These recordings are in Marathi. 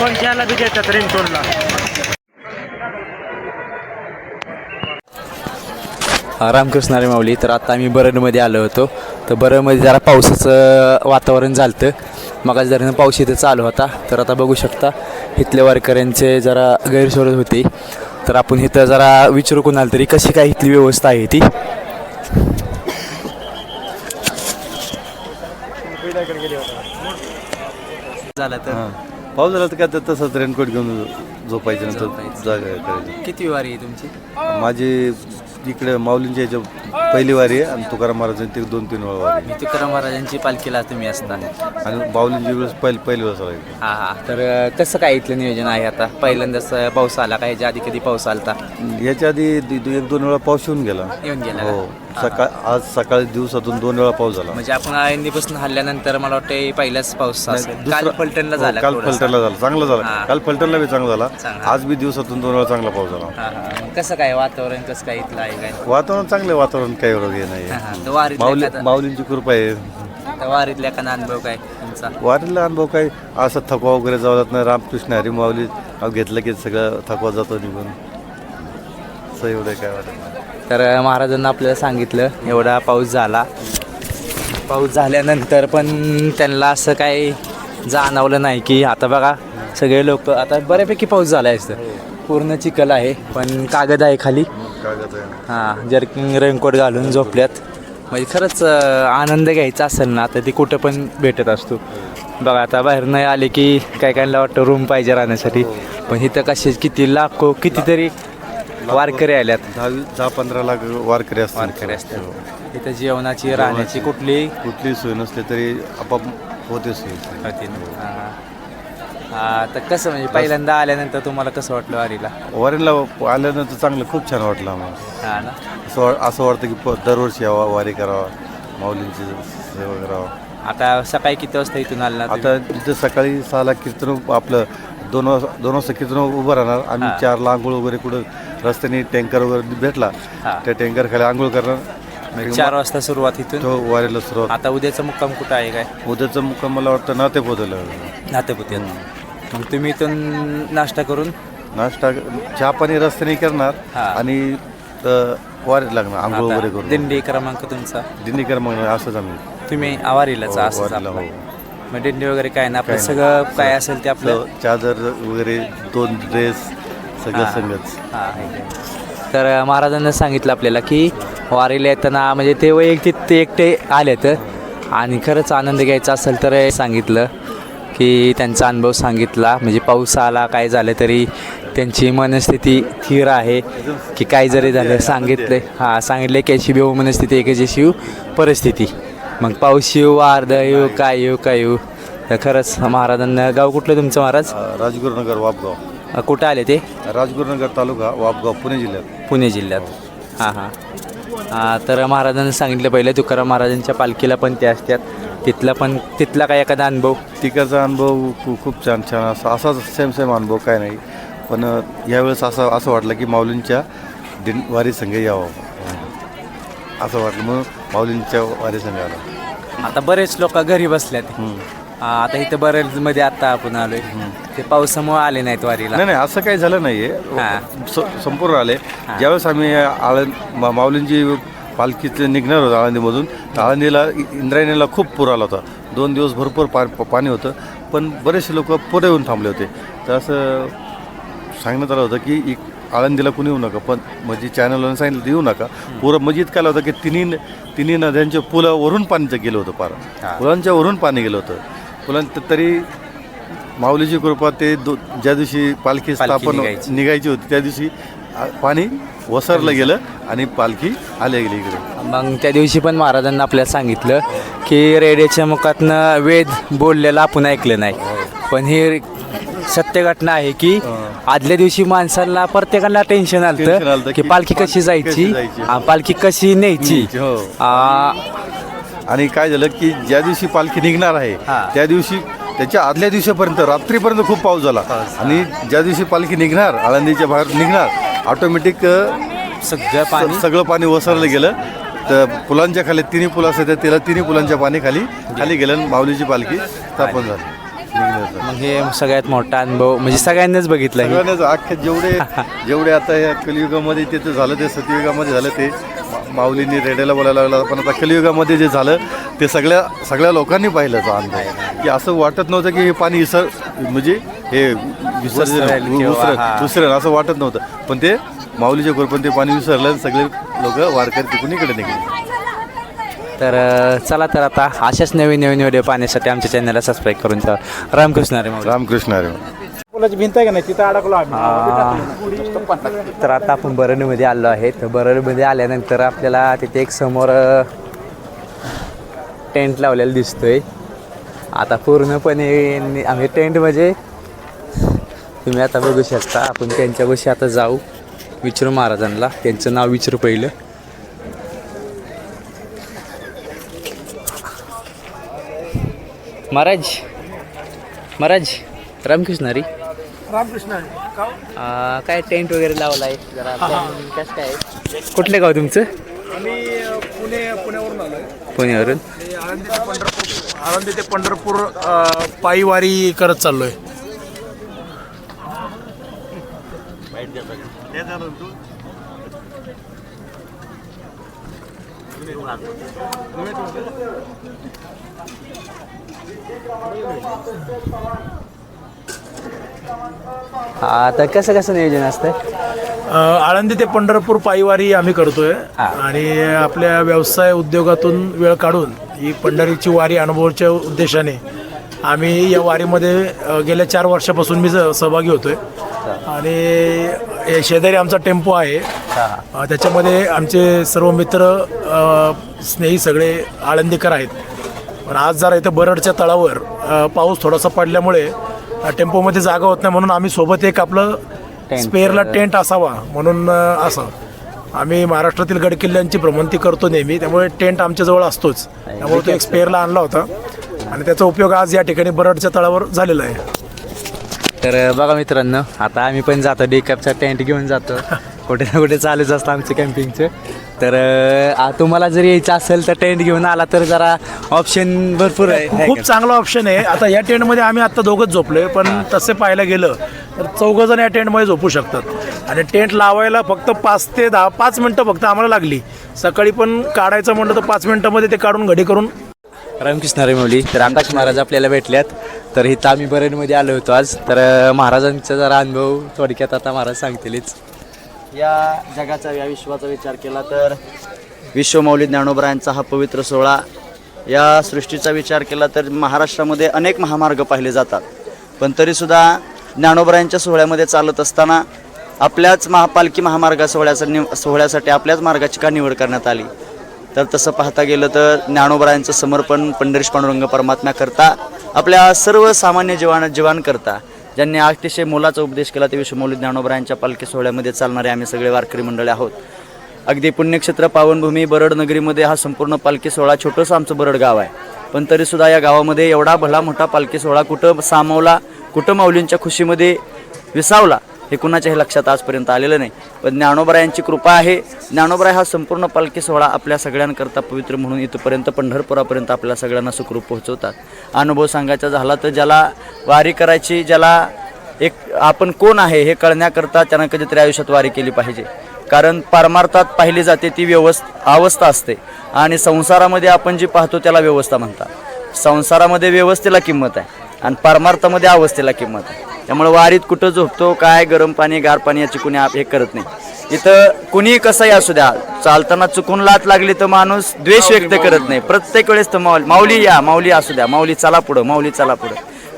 कोणत्याला बी देतात रिंगटोनला. रामकृष्ण हरी माऊली. तर आता आम्ही बरडमध्ये आलो होतो. तर बरडमध्ये जरा पावसाचं वातावरण झालं होतं. मग जरा पाऊस इथं चालू होता. तर आता बघू शकता इथल्या वारकऱ्यांचे जरा गैरसोय होती. तर आपण इथं जरा विचारू कोणाला तरी कशी काय इथली व्यवस्था आहे ती. झालं तर पाऊस झाला तर काय तसंच रेनकोट घेऊन झोपायचं नंतर जागा करायची. किती वारी आहे तुमची? माझी इकडे माऊलींच्या ह्याच्या पहिली वारी आहे आणि तुकाराम महाराजांची 2-3 वेळा वारी मी तुकाराम महाराजांची पालखीला तुम्ही असता. आणि माऊलींची वेळेस पहिली वेळेस आला. हां हां. तर कसं काय इथलं नियोजन आहे आता? पहिल्यांदाच पाऊस आला का? ह्याच्या आधी कधी पाऊस आलता? याच्या आधी 1-2 वेळा पाऊस येऊन गेला. येऊन गेला हो. आज सकाळी दिवसातून 2 वेळा पाऊस झाला. म्हणजे आपण आळंदीपासून हल्ल्यानंतर मला वाटतं पहिलाच पाऊस असेल. काल फलटणला झाला. काल फलटणला झाला, चांगला झाला. काल फलटणला बी चांगला झाला. चांगला. आज बी दिवसातून 2 वेळा चांगला पाऊस झाला. कसं काय वातावरण कसं काय इथलं आहे काय? वातावरण चांगलं, वातावरण काही एवढं हे नाही. तर वारीतल्या माऊलींची कृपा आहे. वारीतल्या एखादा अनुभव काय तुमचा? वारीला अनुभव काय असं थकवा वगैरे जात नाही. रामकृष्ण हरी माऊली घेतलं की सगळं थकवा जातो निघून. असं एवढं काय वाटत नाही. तर महाराजांना आपल्याला सांगितलं एवढा पाऊस झाला. पाऊस झाल्यानंतर पण त्यांना असं काही जाणवलं नाही की आता बघा सगळे लोक आता बऱ्यापैकी पाऊस झाला आहे. पूर्ण चिखल आहे पण कागद आहे खाली. कागद आहे. हां. जर्किंग रेनकोट घालून झोपल्यात. म्हणजे खरंच आनंद घ्यायचा असेल ना तर ती कुठं पण भेटत असतो. बघा आता बाहेर नाही आले की काय कायला वाटतं रूम पाहिजे राहण्यासाठी. पण इथं कसे किती लाखो कितीतरी वारकरी आल्यात. 10-15 लाख वारकरी असतात. वारकरी असतात. इथं जेवणाची राहण्याची कुठली सोय नसली तरी आपाप होते सोय. होती ना. हां. तर कसं म्हणजे पहिल्यांदा आल्यानंतर तुम्हाला कसं वाटलं वारीला? वारीला आल्यानंतर चांगलं खूप छान वाटलं आम्हाला. हां ना. असं वाटतं की दरवर्षी यावा, वारी करावा, माऊलींची सेवा करावा. आता सकाळी किती वाजता इथून आला? आता तिथं सकाळी 6ला कीर्तन आपलं 2 वाजता कीर्तन उभं राहणार. आम्ही 4ला आंघोळ वगैरे कुठं रस्त्याने टँकर वगैरे भेटला त्या टँकर खाली आंघोळ करणार. 4 वाजता सुरुवात इथून तो वारीला सुरुवात. आता उद्याचा मुक्काम कुठं आहे काय? उद्याचं मुक्काम मला वाटतं नातेपोतला. नातेपुत्यात. मग तुम्ही इथून नाश्ता करून नाश्ता चहा पाणी रस्त्याने करणार आणि वारीत लागणार आंघोळ वगैरे करून. दिंडी क्रमांक तुमचा? दिंडी क्रमांक असंच आम्ही तुम्ही आवारीलाच असं वारीला. हो. मग दिंडी वगैरे काय ना आपलं सगळं काय असेल ते आपलं चादर वगैरे 2 ड्रेस सगळं संगच. तर महाराजांना सांगितलं आपल्याला की वारीला येताना म्हणजे ते वैयक्तिक ते एकटे आले तर आणि खरंच आनंद घ्यायचा असेल तर सांगितलं की त्यांचा अनुभव सांगितला. म्हणजे पाऊस आला काय झालं तरी त्यांची मनस्थिती स्थिर आहे की काय जरी झालं सांगितलं. सांगितलं की अशी बेव मनस्थिती एकाची शिव परिस्थिती. मग पाऊस येऊ वारद येऊ काय येऊ काय येऊ. तर खरंच महाराजांना गाव कुठलं तुमचं महाराज? राजगुरुनगर वापगाव. कुठं आले ते? राजगुरुनगर तालुका वापगाव पुणे जिल्ह्यात. पुणे जिल्ह्यात. हां. तर महाराजांनी सांगितलं पहिलं तुकाराम महाराजांच्या पालखीला पण ते असतात. तिथला काय एखादा अनुभव? तिकडचा अनुभव खूप छान असाच सेम अनुभव काय नाही. पण यावेळेस असं वाटलं की माऊलींच्या वारी संघ यावं असं वाटलं. मग माऊलींच्या वारी संघ आला. आता बरेच लोक घरी बसल्यात. आता इथं बरेचमध्ये आता आपण आलोय ते पावसामुळे आले नाहीत वारीला. नाही असं काही झालं नाहीये. संपूर्ण आले. ज्यावेळेस आम्ही माऊलींची पालखीचे निघणार होतं आळंदीमधून. आळंदीला इंद्रायणीला खूप पूर आला होता. 2 दिवस भरपूर पाणी होतं. पण बरेचसे लोक पुढे येऊन थांबले होते. तर असं सांगण्यात आलं होतं की आळंदीला कुणी येऊ नका. पण म्हणजे चॅनलला सांगितलं येऊ नका. पुरं म्हणजे इतकं आलं होतं की तिन्ही नद्यांच्या पुलावरून पाणी गेलं होतं. पुलांच्या वरून पाणी गेलं होतं. तरी माऊलीची कृपा ते ज्या दिवशी पालखी स्थापन निघायची होती त्या दिवशी पाणी वसरलं गेलं आणि पालखी आल्या गेली इकडे. मग त्या दिवशी पण महाराजांना आपल्याला सांगितलं की रेड्याच्या मुखातनं वेद बोललेला आपण ऐकलं नाही. पण हे सत्य घटना आहे की आदल्या दिवशी माणसाला प्रत्येकाला टेन्शन आलं की पालखी कशी जायची, पालखी कशी न्यायची. आणि काय झालं की ज्या दिवशी पालखी निघणार आहे त्या दिवशी त्याच्या आदल्या दिवशीपर्यंत रात्रीपर्यंत खूप पाऊस झाला. आणि ज्या दिवशी पालखी निघणार आळंदीच्या बाहेर निघणार ऑटोमॅटिक सगळं पाणी वसरलं गेलं. तर पुलांच्या खाली 3 पुल असतात त्याला 3 पुलांच्या पाणी खाली गेलं. माऊलीची पालखी स्थापन झाली. निघण्याचा. मग हे सगळ्यात मोठा अनुभव म्हणजे सगळ्यांनीच बघितलं हे. सगळ्यांनाच अख्खे जेवढे आता या कलियुगामध्ये ते तर झालं, ते सतयुगामध्ये झालं, ते माऊलींनी रेड्याला बोलायला लागला. पण आता कलियुगामध्ये जे झालं ते सगळ्या लोकांनी पाहिलं तो अनुभव, की असं वाटत नव्हतं की हे पाणी म्हणजे हे विसरेल असं वाटत नव्हतं. पण ते माऊलीच्या कृपेने ते पाणी विसरलं आणि सगळे लोक वारकरी तिकडून इकडे निघाले. तर चला तर आता अशाच नवीन व्हिडिओ पाहण्यासाठी आमच्या चॅनलला सबस्क्राईब करून ठेवा. रामकृष्ण हरी माऊली. रामकृष्ण हरी. भिंत आहे का नाही तिथं अडकलो तर आता आपण बरडीमध्ये आलो आहे. तर बरडीमध्ये आल्यानंतर आपल्याला तिथे एक समोर टेंट लावलेला दिसतोय. आता पूर्णपणे आम्ही टेंट म्हणजे तुम्ही आता बघू शकता. आपण त्यांच्यापाशी आता जाऊ, विचारू महाराजांना, त्यांचं नाव विचारू पहिलं. महाराज रामकृष्ण हरी. रामकृष्ण काय टेंट वगैरे लावला आहे जरा कसं काय? कुठले गाव तुमचं? आम्ही पुण्यावरून आलोय. पुण्यावरून आळंदी ते पंढरपूर पायी वारी करत चाललोय. आता कसं नियोजन असतं? आळंदी ते पंढरपूर पायीवारी आम्ही करतोय आणि आपल्या व्यवसाय उद्योगातून वेळ काढून ही पंढरीची वारी अनुभवाच्या उद्देशाने आम्ही या वारीमध्ये गेल्या 4 वर्षापासून मी सहभागी होतोय. आणि शेजारी आमचा टेम्पो आहे, त्याच्यामध्ये आमचे सर्व मित्र स्नेही सगळे आळंदीकर आहेत. पण आज जरा इथं बरडच्या तळावर पाऊस थोडासा पडल्यामुळे टेम्पोमध्ये जागा होत नाही, म्हणून आम्ही सोबत एक आपलं स्पेअरला टेंट असावा म्हणून असं आम्ही महाराष्ट्रातील गडकिल्ल्यांची भ्रमंती करतो नेहमी, त्यामुळे टेंट आमच्याजवळ असतोच. त्यामुळे तो एक स्पेअरला आणला होता आणि त्याचा उपयोग आज या ठिकाणी बरडच्या तळावर झालेला आहे. तर बघा मित्रांनो, आता आम्ही पण जातो, डेकअपचा टेंट घेऊन जातो. कुठे ना कुठे चालूच असतं आमचं कॅम्पिंगचं. तर तुम्हाला जर यायचं असेल तर टेंट घेऊन आला तर जरा ऑप्शन भरपूर आहे. खूप चांगला ऑप्शन आहे. आता या टेंटमध्ये आम्ही आत्ता दोघंच झोपलोय, पण तसे पाहायला गेलं तर 4 जण या टेंटमध्ये झोपू शकतात. आणि टेंट लावायला फक्त 5 ते 5 मिनटं फक्त आम्हाला लागली. सकाळी पण काढायचं म्हटलं तर 5 मिनटामध्ये ते काढून घडी करून. रामकृष्ण हरी माऊली. तर आकाश महाराज आपल्याला भेटल्यात. तर इथं आम्ही बरडमध्ये आलो होतो आज. तर महाराजांचा जरा अनुभव थोडक्यात आता महाराज सांगतीलच. या जगाचा, या विश्वाचा विचार केला तर विश्वमौली ज्ञानोबरायांचा हा पवित्र सोहळा, या सृष्टीचा विचार केला तर महाराष्ट्रामध्ये अनेक महामार्ग पाहिले जातात. पण तरीसुद्धा ज्ञानोबरायांच्या सोहळ्यामध्ये चालत असताना आपल्याच पालखी महामार्ग सोहळ्यासाठी आपल्याच मार्गाची का निवड करण्यात आली? तर तसं पाहता गेलं तर ज्ञानोबरायांचं समर्पण पंढरीश पांडुरंग परमात्म्याकरता, आपल्या सर्वसामान्य जीवांकरता ज्यांनी अतिशय मोलाचा उपदेश केला ते विश्वमौली ज्ञानोबरायांच्या पालखी सोहळ्यामध्ये चालणारे आम्ही सगळे वारकरी मंडळी आहोत. अगदी पुण्यक्षेत्र पावनभूमी बरड नगरीमध्ये हा संपूर्ण पालखी सोहळा, छोटंसं आमचं बरड गाव आहे, पण तरीसुद्धा या गावामध्ये एवढा भला मोठा पालखी सोहळा कुठं सामावला, कुठं माऊलींच्या खुशीमध्ये विसावला हे कुणाच्याही लक्षात आजपर्यंत आलेलं नाही. पण ज्ञानोबरायांची कृपा आहे. ज्ञानोबराय हा संपूर्ण पालखी सोहळा आपल्या सगळ्यांकरता पवित्र म्हणून इथपर्यंत पंढरपुरापर्यंत आपल्या सगळ्यांना सुखरूप पोहोचवतात. अनुभव सांगायचा झाला तर ज्याला वारी करायची, ज्याला एक आपण कोण आहे हे कळण्याकरता त्यानं कधीतरी आयुष्यात वारी केली पाहिजे. कारण परमार्थात पाहिली जाते ती अवस्था असते आणि संसारामध्ये आपण जी पाहतो त्याला व्यवस्था म्हणतात. संसारामध्ये व्यवस्थेला किंमत आहे आणि परमार्थामध्ये अवस्थेला किंमत आहे. त्यामुळे वारीत कुठं झोपतो, काय गरम पाणी गार पाणी याची कुणी हे करत नाही. इथं कुणी कसंही असू द्या, चालताना चुकून लात लागली तर माणूस द्वेष व्यक्त करत नाही. प्रत्येक वेळेस तर माऊली या, माऊली असू द्या, माऊली चला पुढं, माऊली चला पुढं.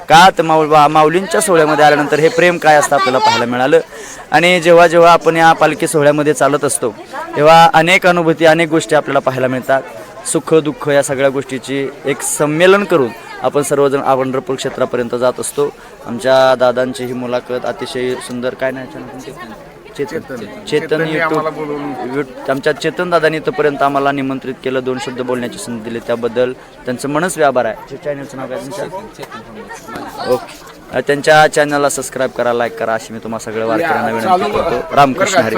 का तर माऊलींच्या सोहळ्यामध्ये आल्यानंतर हे प्रेम काय असतं आपल्याला पाहायला मिळालं. आणि जेव्हा जेव्हा आपण या पालखी सोहळ्यामध्ये चालत असतो तेव्हा अनेक अनुभूती, अनेक गोष्टी आपल्याला पाहायला मिळतात. सुख दुःख या सगळ्या गोष्टीची एक संमेलन करून आपण सर्वजण पंढरपूर क्षेत्रापर्यंत जात असतो. आमच्या दादांची ही मुलाखत अतिशय सुंदर, काय नाही चेतन यूट्यूब, आमच्या चेतन दादांनी इथंपर्यंत आम्हाला निमंत्रित केलं, 2 शब्द बोलण्याची संधी दिली, त्याबद्दल त्यांचं मनच आभार आहे. चॅनलचं नाव काय तुमच्या? ओके, त्यांच्या चॅनलला सबस्क्राईब करा, लाईक करा अशी मी तुम्हाला सगळ्या वारकऱ्यांना विनंती करतो. रामकृष्ण हरी.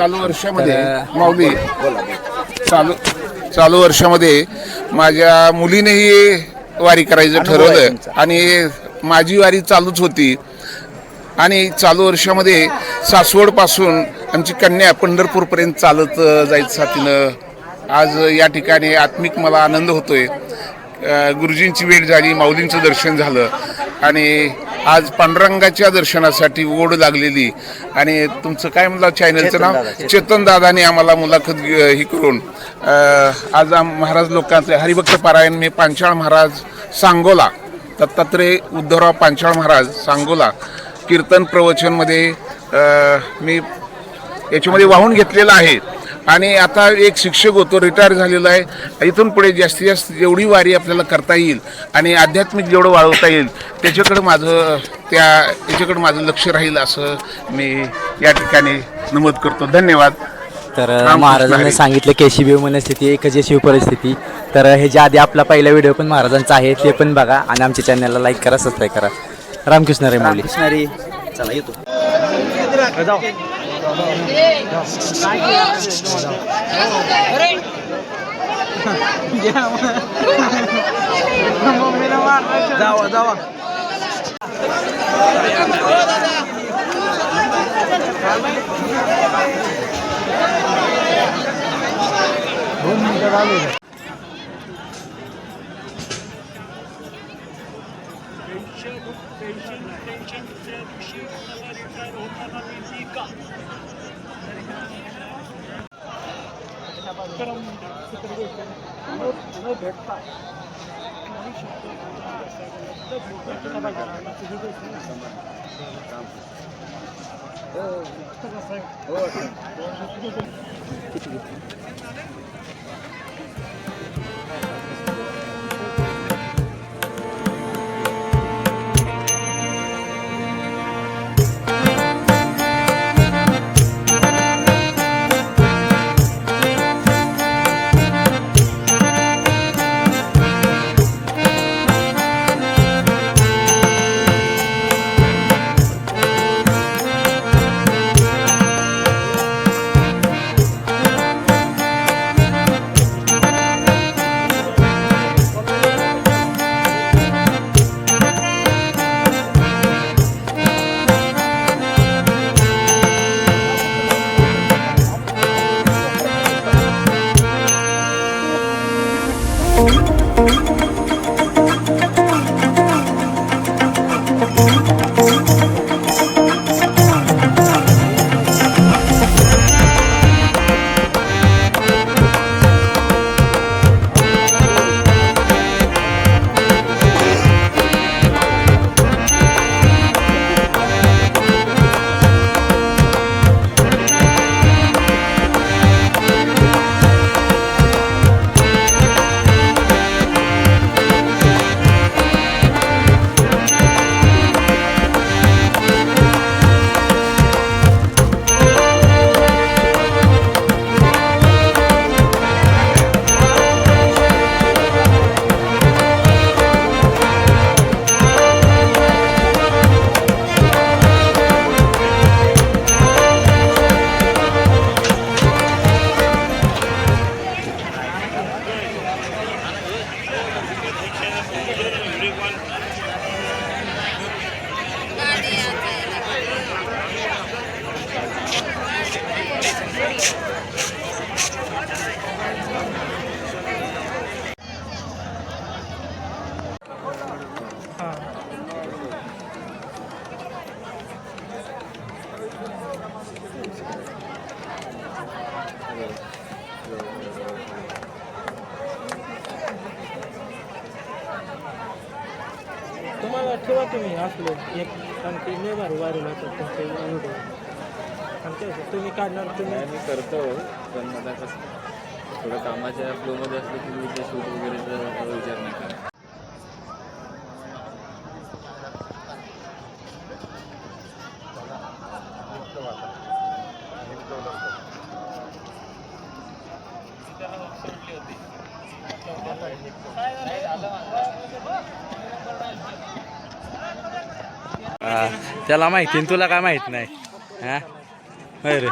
चालू वर्षामध्ये माझ्या मुलीनेही वारी करायचं ठरवलं आणि माझी वारी चालूच होती आणि चालू वर्षामध्ये सासवडपासून आमची कन्या पंढरपूरपर्यंत चालत जायचं साथीनं आज या ठिकाणी आत्मिक मला आनंद होतोय. गुरुजींची भेट झाली, माऊलींचं दर्शन झालं आणि आज पांडुरंगाच्या दर्शनासाठी ओढ लागलेली. आणि तुमचं काय म्हणलं चॅनलचं नाव? चेतन दादाने आम्हाला मुलाखत ही करून आज महाराज लोकांचे हरिभक्त पारायण मी पांचाळ महाराज सांगोला, दत्तात्रय उद्धवराव पांचाळ महाराज सांगोला कीर्तन प्रवचनमध्ये मी याच्यामध्ये वाहून घेतलेलं आहे. आणि आता एक शिक्षक होतो, रिटायर झालेला आहे. इथून पुढे जास्तीत जास्त जेवढी वारी आपल्याला करता येईल आणि आध्यात्मिक जेवढं वाढवता येईल त्याच्याकडे माझं लक्ष राहील असं मी या ठिकाणी नमूद करतो. धन्यवाद. तर रामकृष्ण महाराजांनी हरी. सांगितलं केशिबीव मनस्थिती एकच शिव परिस्थिती. तर ह्याच्या आधी आपला पहिला व्हिडिओ पण महाराजांचा आहे, ते पण बघा आणि आमच्या चॅनलला लाईक करा, सबस्क्राईब करा. रामकृष्ण रे माऊली. कृष्णारी चला येतो. तुम्हाला ठेवा तुम्ही असलो एक आणखी लय भारी वारीला होतात तुमचे व्हिडिओ आणि काय तुम्ही काढणार तुम्ही मी करतो पण आता कसं थोडं कामाच्या फ्लोमध्ये असलं की मी ते शूट वगैरेचा विचार नाही करत. त्याला माहिती आणि तुला काय माहित नाही. हा होय रे,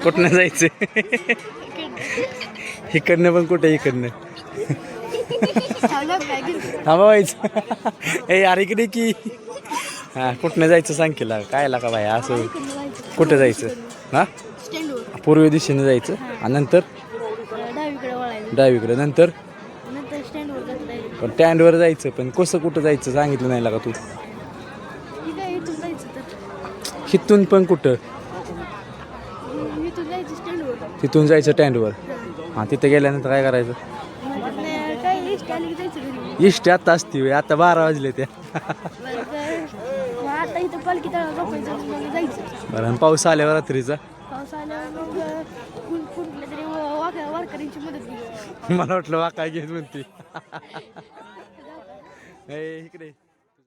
कुठनं जायचं? इकडनं पण कुठे इकडनं थांबा व्हायचं ए यार इकडे की हां कुठनं जायचं सांग केला काय लागा बाय असं कुठं जायचं हां स्टँडवर पूर्व दिशेने जायचं आणि नंतर डावीकडे वळायचं डावीकडे नंतर नंतर स्टँडवर जायचं पण स्टँडवर जायचं पण कसं कुठं जायचं सांगितलं नाही लागा तू ठीक आहे इथून जायचं तर हिथून पण कुठं इथून जायचं स्टँडवर तिथून जायचं स्टँडवर हां तिथं गेल्यानंतर काय करायचं काय इष्ट आली की जायचं घरी इष्ट आता असते होय, आता 12 वाजले त्या मग आता इथं पालखी तळा झोपायचं मग जायचं बरं आणि पाऊस आल्यावर रात्रीचा पाऊस आल्यावर मग कुठल्या तरी वारकऱ्यांची मदत घ्यायची मला वाटलं वा काय घेत म्हणते ए, इकडे